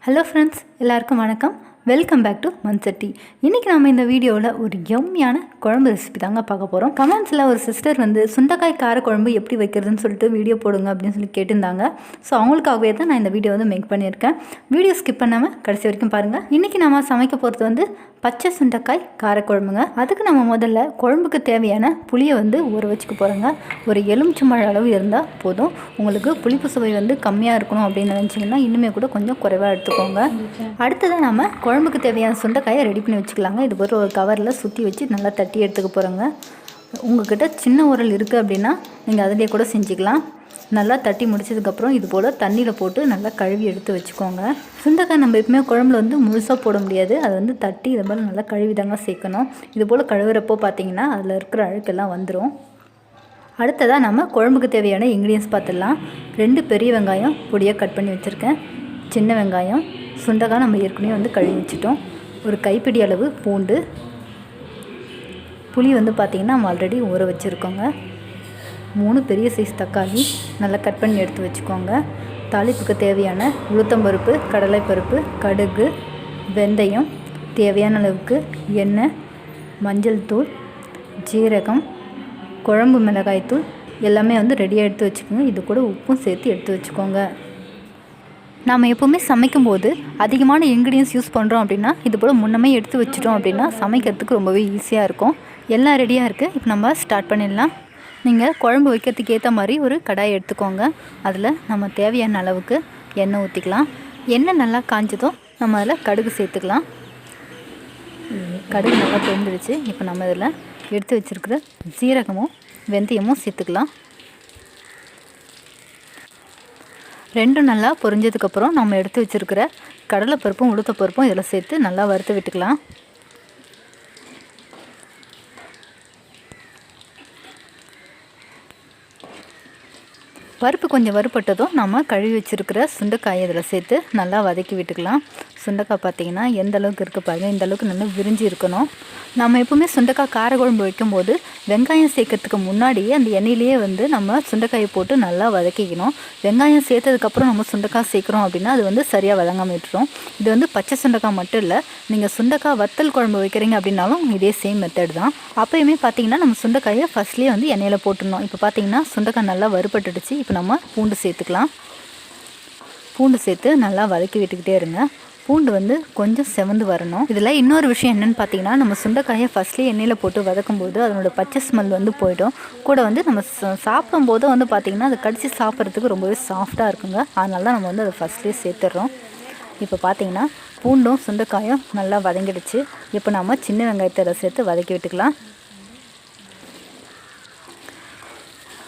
Hello friends, எல்லாருக்கும் வணக்கம். Welcome back to Mansatti. இன்றைக்கி நம்ம இந்த வீடியோவில் ஒரு எம்மியான குழம்பு ரெசிபி தாங்க பார்க்க போகிறோம். கமெண்ட்ஸில் ஒரு சிஸ்டர் சுண்டைக்காய் காரக்குழம்பு எப்படி வைக்கிறதுன்னு சொல்லிட்டு வீடியோ போடுங்க அப்படின்னு சொல்லி கேட்டிருந்தாங்க. ஸோ அவங்களுக்காகவே தான் நான் இந்த வீடியோ மேக் பண்ணியிருக்கேன். வீடியோ ஸ்கிப் பண்ணாமல் கடைசி வரைக்கும் பாருங்கள். இன்றைக்கி நம்ம சமைக்க போகிறது பச்சை சுண்டைக்காய் காரக்குழம்புங்க. அதுக்கு நம்ம முதல்ல குழம்புக்கு தேவையான புளியை ஊற வச்சுக்க போகிறோங்க. ஒரு எலுமிச்சம்பழ அளவு இருந்தால் போதும். உங்களுக்கு புளிப்பு சுவை கம்மியாக இருக்கணும் அப்படின்னு நினச்சிங்கன்னா இன்னுமே கூட கொஞ்சம் குறைவாக எடுத்துக்கோங்க. அடுத்ததான் நம்ம குழம்புக்கு தேவையான சுண்டைக்காயை ரெடி பண்ணி வச்சுக்கலாங்க. இது ஒரு கவரில் சுற்றி வச்சு நல்லா தட்டி எடுத்துக்க போகிறோங்க. உங்கள்கிட்ட சின்ன உரல் இருக்குது அப்படின்னா நீங்கள் அதிலே கூட செஞ்சுக்கலாம். நல்லா தட்டி முடிச்சதுக்கப்புறம் இது போல் தண்ணியில் போட்டு நல்லா கழுவி எடுத்து வச்சுக்கோங்க. சுண்டைக்காய் நம்ம எப்பவுமே குழம்புல முழுசாக போட முடியாது. அது தட்டி இது போல் நல்லா கழுவி தாங்க சேர்க்கணும். இது போல் கழுவுறப்போ பார்த்தீங்கன்னா அதில் இருக்கிற அழுக்கெல்லாம் வந்துடும். அடுத்ததாக நம்ம குழம்புக்கு தேவையான இன்க்ரீடியன்ஸ் பார்த்துடலாம். 2 பெரிய வெங்காயம் பொடியாக கட் பண்ணி வச்சுருக்கேன். சின்ன வெங்காயம், சுண்டைக்காய் நம்ம ஏற்கனவே கழுவி வச்சுட்டோம். ஒரு கைப்பிடி அளவு பூண்டு, புளி பார்த்திங்கன்னா நம்ம ஆல்ரெடி ஊற வச்சுருக்கோங்க. 3 பெரிய சைஸ் தக்காளி நல்லா கட் பண்ணி எடுத்து வச்சுக்கோங்க. தாளிப்புக்கு தேவையான உளுத்தம்பருப்பு, கடலைப்பருப்பு, கடுகு, வெந்தயம், தேவையான அளவுக்கு எண்ணெய், மஞ்சள் தூள், ஜீரகம், குழம்பு மிளகாய்த்தூள் எல்லாமே ரெடியாக எடுத்து வச்சுக்கோங்க. இது கூட உப்பும் சேர்த்து எடுத்து வச்சுக்கோங்க. நாம் எப்போவுமே சமைக்கும்போது அதிகமான இன்க்ரீடியன்ஸ் யூஸ் பண்ணுறோம் அப்படின்னா இது போல் முன்னமே எடுத்து வச்சிட்டோம் அப்படின்னா சமைக்கிறதுக்கு ரொம்பவே ஈஸியாக இருக்கும். எல்லாம் ரெடியாக இருக்குது. இப்போ நம்ம ஸ்டார்ட் பண்ணிடலாம். நீங்கள் குழம்பு வைக்கிறதுக்கு ஏற்ற மாதிரி ஒரு கடாய் எடுத்துக்கோங்க. அதில் நம்ம தேவையான அளவுக்கு எண்ணெய் ஊற்றிக்கலாம். எண்ணெய் நல்லா காஞ்சதும் நம்ம அதில் கடுகு சேர்த்துக்கலாம். கடுகு நல்லா பொரிஞ்சிடுச்சு. இப்போ நம்ம இதில் எடுத்து வச்சுருக்கிற ஜீரகமும் வெந்தயமும் சேர்த்துக்கலாம். 2 நல்லா பொரிஞ்சதுக்கப்புறம் நம்ம எடுத்து வச்சுருக்கிற கடலைப்பருப்பும் உளுத்தப்பருப்பும் இதில் சேர்த்து நல்லா வறுத்து விட்டுக்கலாம். பருப்பு கொஞ்சம் வறுபட்டதும் நம்ம கழுவி வச்சுருக்கிற சுண்டைக்காயை இதில் சேர்த்து நல்லா வதக்கி விட்டுக்கலாம். சுண்டைக்காய் பார்த்திங்கன்னா எந்த அளவுக்கு இருக்குது பாருங்கள். இந்த அளவுக்கு நல்லா விரிஞ்சு இருக்கணும். நம்ம எப்போவுமே சுண்டைக்காய் காரக்குழம்பு வைக்கும்போது வெங்காயம் சேர்க்கறதுக்கு முன்னாடியே அந்த எண்ணெயிலேயே நம்ம சுண்டைக்காயை போட்டு நல்லா வதக்கிக்கணும். வெங்காயம் சேர்த்ததுக்கப்புறம் நம்ம சுண்டைக்காய் சேர்க்குறோம் அப்படின்னா அது சரியாக வதங்காமல் விட்டுரும். இது பச்சை சுண்டைக்காய் மட்டும் இல்லை, நீங்கள் சுண்டைக்காய் வத்தல் குழம்பு வைக்கிறீங்க அப்படின்னாலும் இதே சேம் மெத்தட் தான். அப்போயுமே பார்த்திங்கன்னா நம்ம சுண்டைக்காயை ஃபஸ்ட்லேயே எண்ணெயில் போட்டுடணும். இப்போ பார்த்திங்கன்னா சுண்டைக்காய் நல்லா வறுபட்டுடுச்சு. இப்போ நம்ம பூண்டு சேர்த்துக்கலாம். பூண்டு சேர்த்து நல்லா வதக்கி விட்டுக்கிட்டே இருங்க. பூண்டு கொஞ்சம் செவந்து வரணும். இதில் இன்னொரு விஷயம் என்னென்னு பார்த்தீங்கன்னா, நம்ம சுண்டைக்காயை ஃபஸ்ட்லேயே எண்ணெயில் போட்டு வதக்கும்போது அதனோட பச்சை ஸ்மெல் போயிடும். கூட நம்ம சாப்பிடும்போது பார்த்திங்கன்னா அதை கடிச்சு சாப்பிட்றதுக்கு ரொம்பவே சாஃப்டாக இருக்குங்க. அதனால தான் நம்ம அதை ஃபஸ்ட்லேயே சேர்த்துட்றோம். இப்போ பார்த்திங்கன்னா பூண்டும் சுண்டைக்காயும் நல்லா வதங்கிடுச்சு. இப்போ நம்ம சின்ன வெங்காயத்தை அதை சேர்த்து வதக்கி விட்டுக்கலாம்.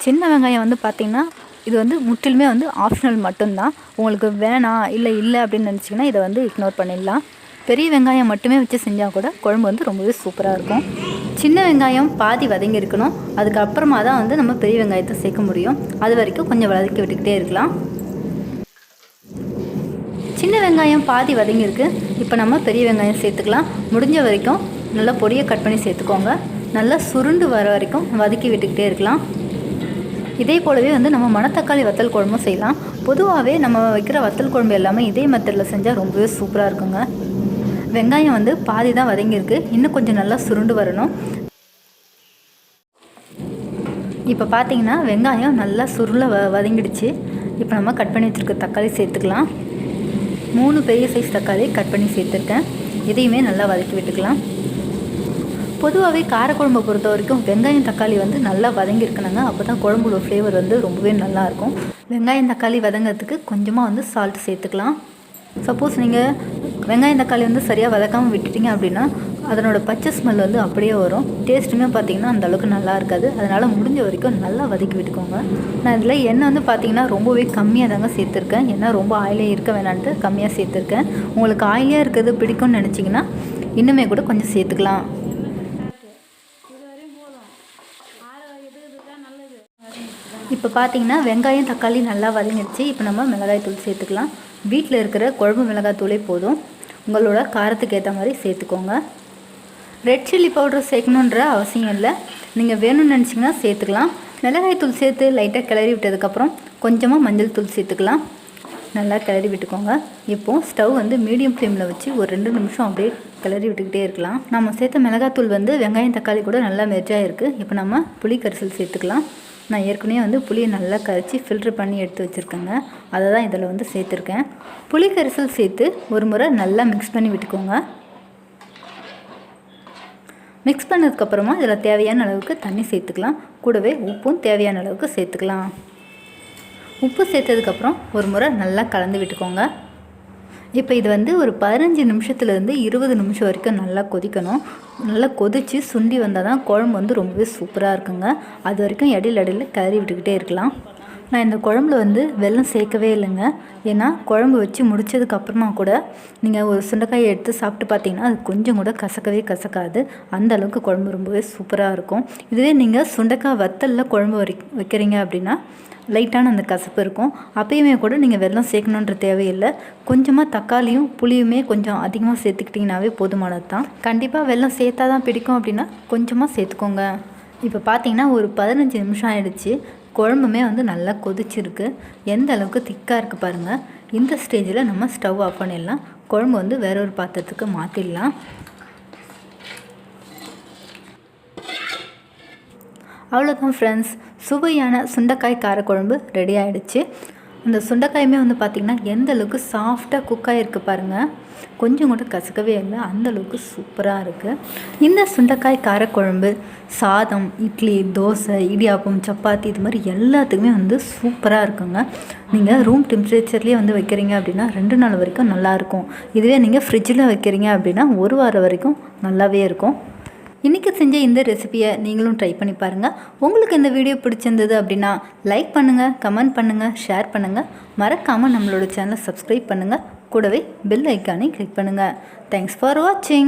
சின்ன வெங்காயம் பார்த்திங்கன்னா இது முற்றிலுமே ஆப்ஷனல் மட்டும்தான். உங்களுக்கு வேணாம் இல்லை அப்படின்னு நினச்சிங்கன்னா இதை இக்னோர் பண்ணிடலாம். பெரிய வெங்காயம் மட்டுமே வச்சு செஞ்சால் கூட குழம்பு ரொம்பவே சூப்பராக இருக்கும். சின்ன வெங்காயம் பாதி வதங்கி இருக்கணும். அதுக்கப்புறமா தான் நம்ம பெரிய வெங்காயத்தை சேர்க்க முடியும். அது வரைக்கும் கொஞ்சம் வதக்கி விட்டுக்கிட்டே இருக்கலாம். சின்ன வெங்காயம் பாதி வதங்கியிருக்கு. இப்போ நம்ம பெரிய வெங்காயம் சேர்த்துக்கலாம். முடிஞ்ச வரைக்கும் நல்லா பொடியை கட் பண்ணி சேர்த்துக்கோங்க. நல்லா சுருண்டு வர வரைக்கும் வதக்கி விட்டுக்கிட்டே இருக்கலாம். இதே போலவே நம்ம மணத்தக்காளி வத்தல் குழம்பும் செய்யலாம். பொதுவாகவே நம்ம வைக்கிற வத்தல் குழம்பு எல்லாமே இதே மெத்தடில் செஞ்சால் ரொம்பவே சூப்பராக இருக்குங்க. வெங்காயம் பாதி தான் வதங்கியிருக்கு. இன்னும் கொஞ்சம் நல்லா சுருண்டு வரணும். இப்போ பார்த்தீங்கன்னா வெங்காயம் நல்லா சுருள வதங்கிடுச்சு. இப்போ நம்ம கட் பண்ணி வச்சுருக்க தக்காளி சேர்த்துக்கலாம். 3 பெரிய சைஸ் தக்காளி கட் பண்ணி சேர்த்துருக்கேன். இதையுமே நல்லா வதக்கி விட்டுக்கலாம். பொதுவாகவே காரக்குழம்பை பொறுத்த வரைக்கும் வெங்காயம் தக்காளி நல்லா வதங்கியிருக்கணுங்க. அப்போ தான் குழம்போட ஃப்ளேவர் ரொம்பவே நல்லாயிருக்கும். வெங்காயம் தக்காளி வதங்கிறதுக்கு கொஞ்சமாக சால்ட் சேர்த்துக்கலாம். சப்போஸ் நீங்கள் வெங்காயம் தக்காளி சரியாக வதக்காமல் விட்டுட்டிங்க அப்படின்னா அதனோட பச்சை ஸ்மெல் அப்படியே வரும். டேஸ்ட்டுமே பார்த்திங்கன்னா அந்தளவுக்கு நல்லா இருக்காது. அதனால் முடிஞ்ச வரைக்கும் நல்லா வதக்கி விட்டுக்கோங்க. நான் இதில் எண்ணெய் பார்த்திங்கன்னா ரொம்பவே கம்மியாக தாங்க சேர்த்துருக்கேன். ஏன்னா ரொம்ப ஆயிலே இருக்க வேணான்ட்டு கம்மியாக சேர்த்துருக்கேன். உங்களுக்கு ஆயிலியாக இருக்கிறது பிடிக்கும்னு நினச்சிங்கன்னா இன்னுமே கூட கொஞ்சம் சேர்த்துக்கலாம். இப்போ பார்த்தீங்கன்னா வெங்காயம் தக்காளி நல்லா வதங்கிடுச்சு. இப்போ நம்ம மிளகாய் தூள் சேர்த்துக்கலாம். வீட்டில் இருக்கிற குழம்பு மிளகாய் தூளே போதும். உங்களோட காரத்துக்கு ஏற்ற மாதிரி சேர்த்துக்கோங்க. ரெட் சில்லி பவுடர் சேர்க்கணுன்ற அவசியம் இல்லை. நீங்கள் வேணும்னு நினச்சிங்கன்னா சேர்த்துக்கலாம். மிளகாய் தூள் சேர்த்து லைட்டாக கிளறி விட்டதுக்கப்புறம் கொஞ்சமாக மஞ்சள் தூள் சேர்த்துக்கலாம். நல்லா கிளறி விட்டுக்கோங்க. இப்போது ஸ்டவ் வந்து மீடியம் ஃப்ளேமில் வச்சு ஒரு 2 நிமிஷம் அப்படியே கிளறி விட்டுக்கிட்டே இருக்கலாம். நம்ம சேர்த்த மிளகாத்தூள் வந்து வெங்காயம் தக்காளி கூட நல்லா மெர்ஜாக இருக்குது. இப்போ நம்ம புளி கரைசல் சேர்த்துக்கலாம். நான் ஏற்கனவே வந்து புளியை நல்லா கரைச்சி ஃபில்ட்ரு பண்ணி எடுத்து வச்சுருக்கேங்க. அதை தான் இதில் வந்து சேர்த்துருக்கேன். புளி கரைசல் சேர்த்து ஒரு முறை நல்லா மிக்ஸ் பண்ணி விட்டுக்கோங்க. மிக்ஸ் பண்ணதுக்கப்புறமா இதில் தேவையான அளவுக்கு தண்ணி சேர்த்துக்கலாம். கூடவே உப்பும் தேவையான அளவுக்கு சேர்த்துக்கலாம். உப்பு சேர்த்ததுக்கப்புறம் ஒரு முறை நல்லா கலந்து விட்டுக்கோங்க. இப்போ இது வந்து ஒரு 15 நிமிஷத்துலேருந்து 20 நிமிஷம் வரைக்கும் நல்லா கொதிக்கணும். நல்லா கொதித்து சுண்டி வந்தால் தான் குழம்பு வந்து ரொம்பவே சூப்பராக இருக்குங்க. அது வரைக்கும் இடையில கிளறி விட்டுக்கிட்டே இருக்கலாம். நான் இந்த குழம்புல வந்து வெல்லம் சேர்க்கவே இல்லைங்க. ஏன்னா குழம்பு வச்சு முடித்ததுக்கப்புறமா கூட நீங்கள் ஒரு சுண்டைக்காயை எடுத்து சாப்பிட்டு பார்த்தீங்கன்னா அது கொஞ்சம் கூட கசக்காது. அந்த அளவுக்கு குழம்பு ரொம்பவே சூப்பராக இருக்கும். இதுவே நீங்கள் சுண்டைக்காய் வத்தலில் குழம்பு வைக்கிறீங்க அப்படின்னா லைட்டான அந்த கசப்பு இருக்கும். அப்பயுமே கூட நீங்கள் வெல்லம் சேர்க்கணுன்ற தேவையில்லை. கொஞ்சமாக தக்காளியும் புளியுமே கொஞ்சம் அதிகமாக சேர்த்துக்கிட்டிங்கனாவே போதுமானது தான். கண்டிப்பாக வெல்லம் சேர்த்தா தான் பிடிக்கும் அப்படின்னா கொஞ்சமாக சேர்த்துக்கோங்க. இப்போ பார்த்தீங்கன்னா ஒரு 15 நிமிஷம் ஆகிடுச்சு. குழம்புமே வந்து நல்லா கொதிச்சிருக்கு. எந்த அளவுக்கு திக்காக இருக்குது பாருங்கள். இந்த ஸ்டேஜில் நம்ம ஸ்டவ் ஆஃப் பண்ணிடலாம். குழம்பு வந்து வேற ஒரு பாத்திரத்துக்கு மாற்றிடலாம். அவ்வளோதான் ஃப்ரெண்ட்ஸ், சுவையான சுண்டைக்காய் காரக்குழம்பு ரெடி ஆகிடுச்சு. அந்த சுண்டைக்காயுமே வந்து பார்த்திங்கன்னா எந்த அளவுக்கு சாஃப்டாக குக்காகிருக்கு பாருங்கள். கொஞ்சம் கூட கசக்கவே இல்லை. அந்தளவுக்கு சூப்பராக இருக்குது. இந்த சுண்டைக்காய் காரக்குழம்பு சாதம், இட்லி, தோசை, இடியாப்பம், சப்பாத்தி இது மாதிரி எல்லாத்துக்குமே வந்து சூப்பராக இருக்குங்க. நீங்கள் ரூம் டெம்பரேச்சர்லேயே வந்து வைக்கிறீங்க அப்படின்னா 2 நாள் வரைக்கும் நல்லாயிருக்கும். இதுவே நீங்கள் ஃப்ரிட்ஜில் வைக்கிறீங்க அப்படின்னா 1 வாரம் வரைக்கும் நல்லாவே இருக்கும். இன்றைக்கி செஞ்ச இந்த ரெசிபியை நீங்களும் ட்ரை பண்ணி பாருங்கள். உங்களுக்கு இந்த வீடியோ பிடிச்சிருந்தது அப்படின்னா லைக் பண்ணுங்கள், கமெண்ட் பண்ணுங்கள், ஷேர் பண்ணுங்கள். மறக்காமல் நம்மளோட சேனலை சப்ஸ்கிரைப் பண்ணுங்கள். கூடவே பெல் ஐக்கானை கிளிக் பண்ணுங்கள். தேங்க்ஸ் ஃபார் வாட்சிங்.